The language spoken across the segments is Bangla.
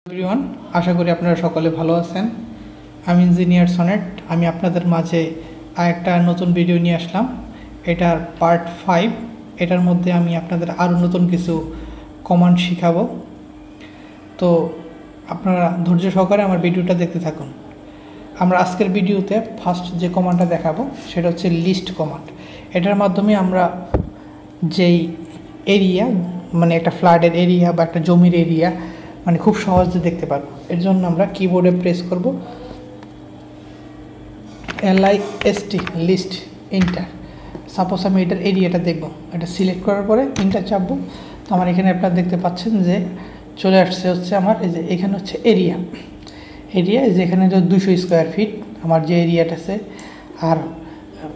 এভরিওয়ান, আশা করি আপনারা সকলে ভালো আছেন। আমি ইঞ্জিনিয়ার সনেট। আমি আপনাদের মাঝে আরেকটা নতুন ভিডিও নিয়ে আসলাম। এটার পার্ট 5। এটার মধ্যে আমি আপনাদের আরও নতুন কিছু কমান্ড শিখাবো। তো আপনারা ধৈর্য সহকারে আমার ভিডিওটা দেখতে থাকুন। আমরা আজকের ভিডিওতে ফার্স্ট যে কমান্ডটা দেখাবো সেটা হচ্ছে লিস্ট কমান্ড। এটার মাধ্যমে আমরা যেই এরিয়া, মানে একটা ফ্ল্যাটের এরিয়া বা একটা জমির এরিয়া মানে খুব সহজে দেখতে পারবো। এর জন্য আমরা কিবোর্ডে প্রেস করব LIST, লিস্ট, এন্টার। সাপোজ আমি এটার এরিয়াটা দেখব, এটা সিলেক্ট করার পরে এন্টার চাপবো। তো আমার এখানে আপনারা দেখতে পাচ্ছেন যে চলে আসছে হচ্ছে আমার এই যে এখানে হচ্ছে এরিয়া এই যে এখানে 200 স্কোয়ার ফিট আমার যে এরিয়াটা আছে। আর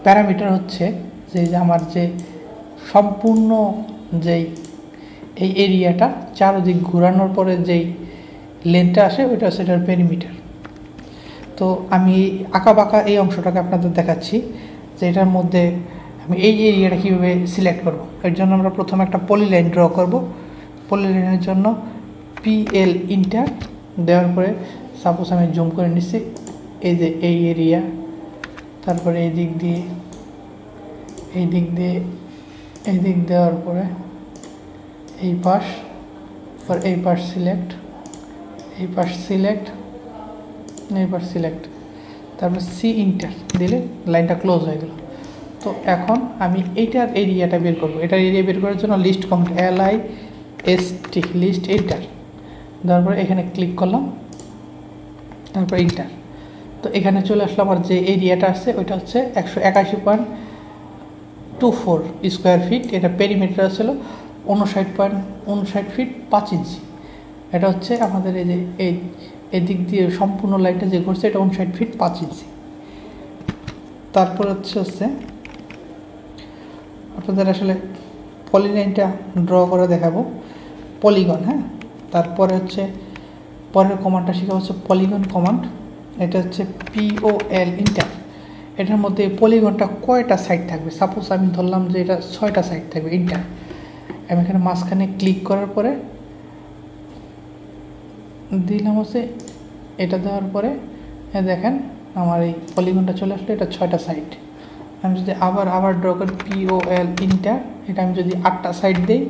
প্যারামিটার হচ্ছে যে আমার যে সম্পূর্ণ যেই এই এরিয়াটা চারদিক ঘোরানোর পরে যেই লেন্থটা আসে ওইটা হচ্ছে এটার পেরিমিটার। তো আমি আঁকা বাঁকা এই অংশটাকে আপনাদের দেখাচ্ছি যে এটার মধ্যে আমি এই এরিয়াটা কীভাবে সিলেক্ট করব। এর জন্য আমরা প্রথমে একটা পলিলাইন ড্র করব। পলিলাইনের জন্য PL ইন্টার দেওয়ার পরে সাপোজ আমি জুম করে নিচ্ছি এই যে এই এরিয়া, তারপরে এই দিক দেওয়ার পরে এই পাশ সিলেক্ট, তারপর সি ইন্টার দিলে লাইনটা ক্লোজ হয়ে গেল। তো এখন আমি এইটার এরিয়াটা বের করবো। এটার এরিয়া বের করার জন্য list command LIST, list, enter দেওয়ার পরে এখানে ক্লিক করলাম, তারপর ইন্টার। তো এখানে চলে আসলো আমার যে এরিয়াটা আছে ওইটা হচ্ছে 181.24 স্কোয়ার ফিট। এটা পেরিমিটার ছিল 59.59 ফিট 5 ইঞ্চি। এটা হচ্ছে আমাদের এই যে এই দিক দিয়ে সম্পূর্ণ লাইনটা যে ঘুরছে এটা 59 ফিট 5 ইঞ্চি। তারপর হচ্ছে আপনাদের আসলে পলিলাইনটা ড্র করে দেখাবো, পলিগন। হ্যাঁ, তারপরে হচ্ছে পরের কমান্ডটা শেখা হচ্ছে পলিগন কমান্ড। এটা হচ্ছে POL ইন্টার। এটার মধ্যে পলিগনটা কয়টা সাইড থাকবে, সাপোজ আমি ধরলাম যে এটা 6টা সাইড থাকবে, ইন্টার। আমি এখানে মাঝখানে ক্লিক করার পরে দিলাম হচ্ছে এটা দেওয়ার পরে দেখেন আমার এই পলিগনটা চলে আসলো, এটা 6টা সাইড। আমি যদি আবার ড্র করি POL ইন্টার, এটা আমি যদি 8টা সাইড দিই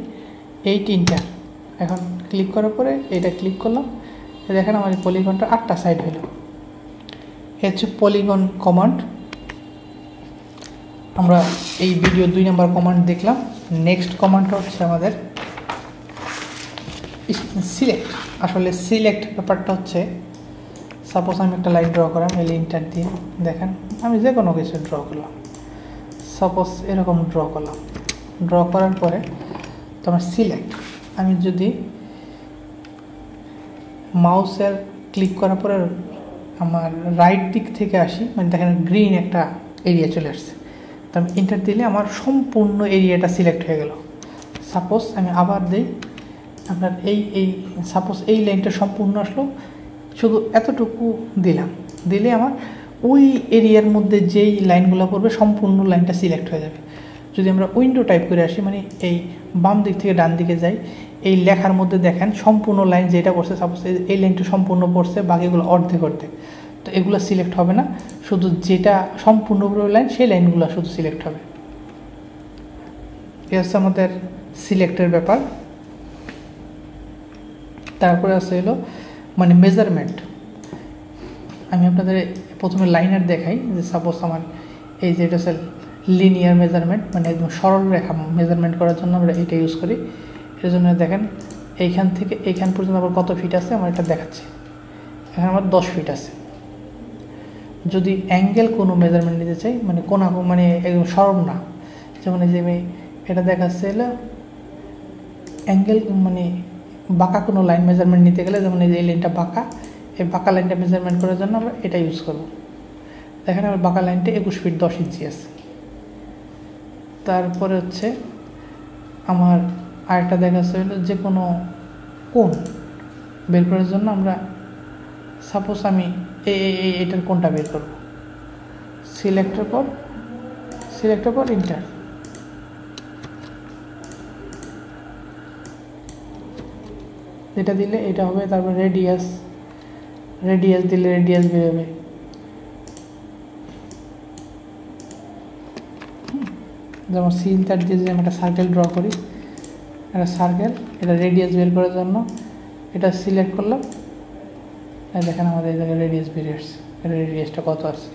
8 ইন্টার। এখন ক্লিক করার পরে এটা ক্লিক করলাম, দেখেন আমার এই পলিগনটা 8টা সাইড হলো। এ হচ্ছে পলিগন কমান্ড। আমরা এই ভিডিও 2 নম্বর কমান্ড দেখলাম। নেক্সট কমান্ডটা হচ্ছে আমাদের সিলেক্ট। আসলে সিলেক্ট ব্যাপারটা হচ্ছে সাপোজ আমি একটা লাইন ড্র করলাম ইন্টার দিয়ে, দেখেন আমি যে কোনো কিছু ড্র করলাম, সাপোজ এরকম ড্র করার পরে তো আমার সিলেক্ট, আমি যদি মাউসের ক্লিক করার পরে আমার রাইট দিক থেকে আসি, মানে দেখেন গ্রিন একটা এরিয়া চলে আসছে। তো আমি ইন্টার দিলে আমার সম্পূর্ণ এরিয়াটা সিলেক্ট হয়ে গেল। সাপোজ আমি আবার দিই, আপনার সাপোজ এই লাইনটা সম্পূর্ণ আসলো, শুধু এতটুকু দিলে আমার ওই এরিয়ার মধ্যে যেই লাইনগুলো পড়বে সম্পূর্ণ লাইনটা সিলেক্ট হয়ে যাবে। যদি আমরা উইন্ডো টাইপ করে আসি, মানে এই বাম দিক থেকে ডান দিকে যাই, এই লেখার মধ্যে দেখেন সম্পূর্ণ লাইন যেটা পড়ছে, সাপোজ এই লাইনটা সম্পূর্ণ পড়ছে, বাকিগুলো অর্ধেক। তো এগুলো সিলেক্ট হবে না, শুধু যেটা সম্পূর্ণ লাইন সেই লাইনগুলো শুধু সিলেক্ট হবে। এ হচ্ছে আমাদের সিলেক্টের ব্যাপার। তারপরে আছে হলো মানে মেজারমেন্ট। আমি আপনাদের প্রথমে লাইনার দেখাই যে সাপোজ আমার এই যে এটা হচ্ছে লিনিয়ার মেজারমেন্ট, মানে একদম সরল রেখা মেজারমেন্ট করার জন্য আমরা এটা ইউজ করি। এর জন্য দেখেন এইখান থেকে এইখান পর্যন্ত আবার কত ফিট আছে আমার এটা দেখাচ্ছে, এখানে আমার 10 ফিট আছে। যদি অ্যাঙ্গেল কোনো মেজারমেন্ট নিতে চাই, মানে কোনা, মানে একদম সরল না, যেমন এই যে এটা দেখাচ্ছে হলো অ্যাঙ্গেল, মানে বাঁকা কোনো লাইন মেজারমেন্ট নিতে গেলে, যেমন এই যে এই লাইনটা বাঁকা, এই বাঁকা লাইনটা মেজারমেন্ট করার জন্য আমরা এটা ইউজ করব। দেখেন আমার বাঁকা লাইনটা 21 ফিট 10 ইঞ্চি আছে। তারপরে হচ্ছে আমার আরেকটা দেখাচ্ছে হলো যে কোনো কোণ বের করার জন্য আমরা সাপোজ আমি এটার কোণটা বের করব, সিলেক্টের পর ইন্টার। এটা দিলে এটা হবে, তারপর রেডিয়াস দিলে রেডিয়াস বেরোবে। যেমন সিলিন্ডার দিয়ে যদি আমি একটা সার্কেল ড্র করি, একটা সার্কেল, এটা রেডিয়াস বের করার জন্য এটা সিলেক্ট করলাম, দেখেন আমাদের এই জায়গায় রেডিয়াস বেরিয়ে আসছে। এটা রেডিয়াসটা কত আছে,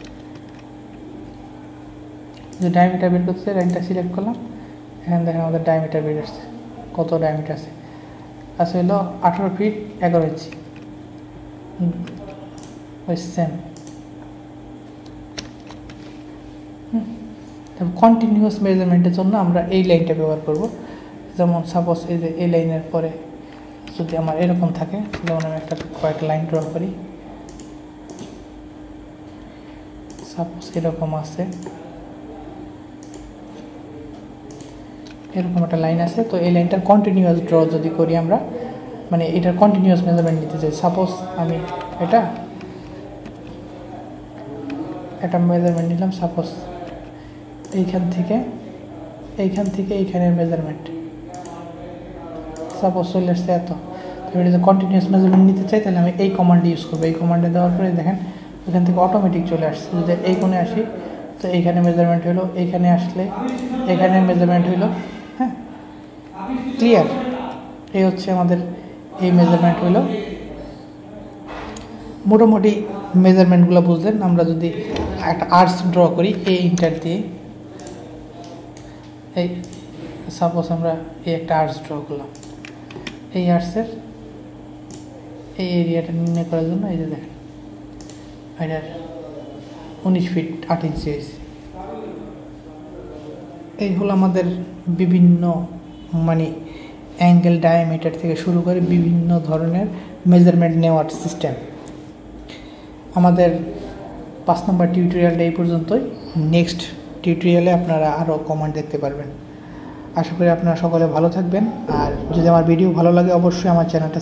যে ডায়ামিটার বের করতে লাইনটা সিলেক্ট করলাম, এখানে দেখেন আমাদের ডায়ামিটার বের আসছে, কত ডায়ামিটার আছে হলো 18 ফিট 11 ইঞ্চি। ওই সেম কন্টিনিউয়াস মেজারমেন্টের জন্য আমরা এই লাইনটা ব্যবহার করব। যেমন সাপোজ এই যে এই লাইনের পরে যদি আমার এরকম থাকে, যেমন আমি একটা কয়েকটা লাইন ড্র করি, সাপোজ এরকম আছে, এরকম একটা লাইন আছে, তো এই লাইনটার কন্টিনিউয়াস ড্র যদি করি আমরা, মানে এটার কন্টিনিউয়াস মেজারমেন্ট নিতে চাই। সাপোজ আমি এটা মেজারমেন্ট নিলাম, সাপোজ এইখান থেকে এইখানের মেজারমেন্ট সাপোজ চলে আসছে এত। তো এটা যদি কন্টিনিউয়াস মেজারমেন্ট নিতে চাই তাহলে আমি এই কমান্ড ইউজ করবো। এই কমান্ডে দেওয়ার পরে দেখেন ওখান থেকে অটোমেটিক চলে আসছে। যদি এই কোণে আসি তো এইখানে মেজারমেন্ট হলো, এইখানে আসলে এখানে মেজারমেন্ট হইলো। হ্যাঁ, ক্লিয়ার? এই হচ্ছে আমাদের এই মেজারমেন্ট হইলো। মোটামুটি মেজারমেন্টগুলো বুঝলেন। আমরা যদি একটা আর্টস ড্র করি এই ইন্টার দিয়ে, এই সাপোজ আমরা এই একটা আর্টস ড্র করলাম, এই আর্টসের এই এরিয়াটা নির্ণয় করার জন্য এই যে দেখেন এটার 19 ফিট 8 ইঞ্চি হয়েছে। এই হলো আমাদের বিভিন্ন মানে অ্যাঙ্গেল, ডায়ামিটার থেকে শুরু করে বিভিন্ন ধরনের মেজারমেন্ট নেওয়ার সিস্টেম। আমাদের 5 নম্বর টিউটোরিয়ালটা এই পর্যন্তই। নেক্সট টিউটোরিয়ালে আপনারা আরও কমান্ড দেখতে পারবেন। আশা করি আপনারা সকলে ভালো থাকবেন। আর যদি আমার ভিডিও ভালো লাগে অবশ্যই আমার চ্যানেলটা